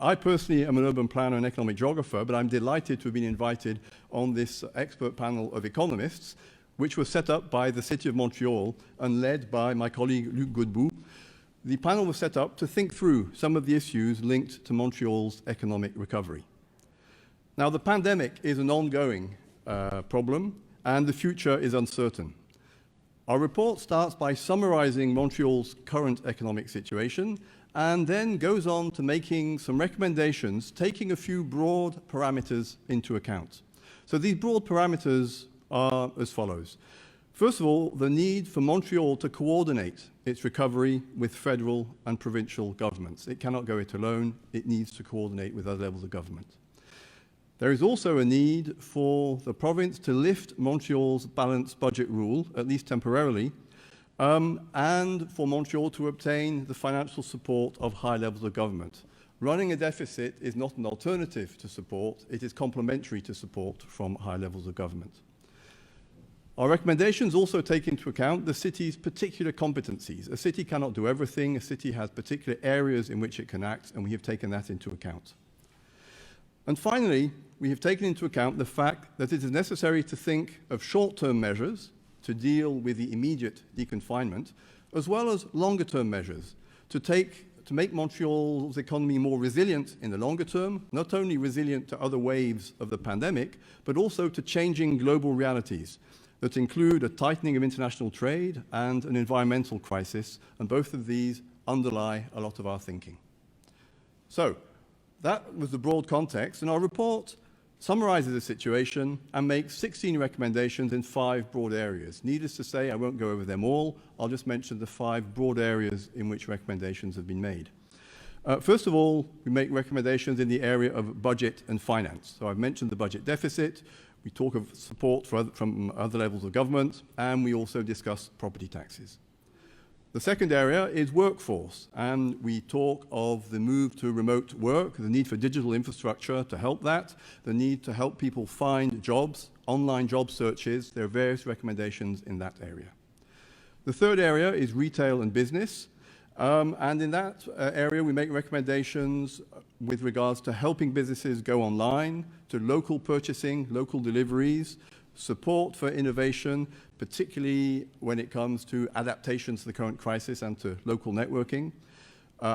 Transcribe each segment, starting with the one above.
I personally am an urban planner and economic geographer, but I'm delighted to have been invited on this expert panel of economists, which was set up by the City of Montreal and led by my colleague Luc Godbout. The panel was set up to think through some of the issues linked to Montreal's economic recovery. Now, the pandemic is an ongoing problem, and the future is uncertain. Our report starts by summarizing Montreal's current economic situation and then goes on to making some recommendations, taking a few broad parameters into account. So these broad parameters are as follows. First of all, the need for Montreal to coordinate its recovery with federal and provincial governments. It cannot go it alone. It needs to coordinate with other levels of government. There is also a need for the province to lift Montreal's balanced budget rule, at least temporarily, and for Montreal to obtain the financial support of high levels of government. Running a deficit is not an alternative to support, it is complementary to support from high levels of government. Our recommendations also take into account the city's particular competencies. A city cannot do everything, a city has particular areas in which it can act, and we have taken that into account. And finally, we have taken into account the fact that it is necessary to think of short-term measures to deal with the immediate deconfinement, as well as longer-term measures to make Montreal's economy more resilient in the longer term, not only resilient to other waves of the pandemic, but also to changing global realities that include a tightening of international trade and an environmental crisis, and both of these underlie a lot of our thinking. So, that was the broad context, and our report summarizes the situation and makes 16 recommendations in 5 broad areas. Needless to say, I won't go over them all. I'll just mention the 5 broad areas in which recommendations have been made. First of all, we make recommendations in the area of budget and finance. So I've mentioned the budget deficit. We talk of support from other levels of government, and we also discuss property taxes. The second area is workforce, and we talk of the move to remote work, the need for digital infrastructure to help that, the need to help people find jobs, online job searches. There are various recommendations in that area. The third area is retail and business, and in that area we make recommendations with regards to helping businesses go online, to local purchasing, local deliveries, support for innovation, particularly when it comes to adaptations to the current crisis and to local networking,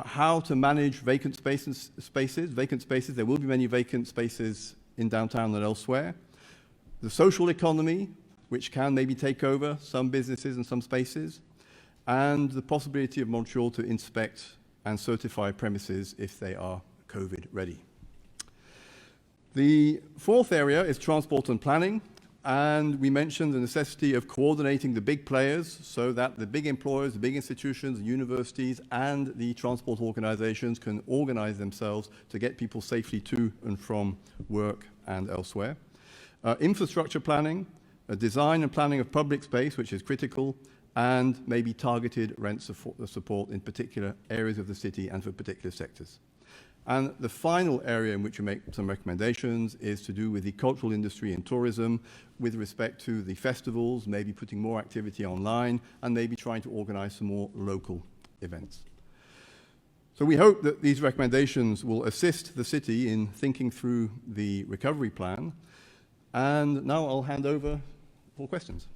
how to manage vacant spaces. There will be many vacant spaces in downtown and elsewhere. The social economy, which can maybe take over some businesses and some spaces, and the possibility of Montreal to inspect and certify premises if they are COVID ready. The fourth area is transport and planning. And we mentioned the necessity of coordinating the big players so that the big employers, the big institutions, the universities, and the transport organizations can organize themselves to get people safely to and from work and elsewhere. Infrastructure planning, design and planning of public space, which is critical, and maybe targeted rent support in particular areas of the city and for particular sectors. And the final area in which we make some recommendations is to do with the cultural industry and tourism with respect to the festivals, maybe putting more activity online, and maybe trying to organize some more local events. So we hope that these recommendations will assist the city in thinking through the recovery plan. And now I'll hand over for questions.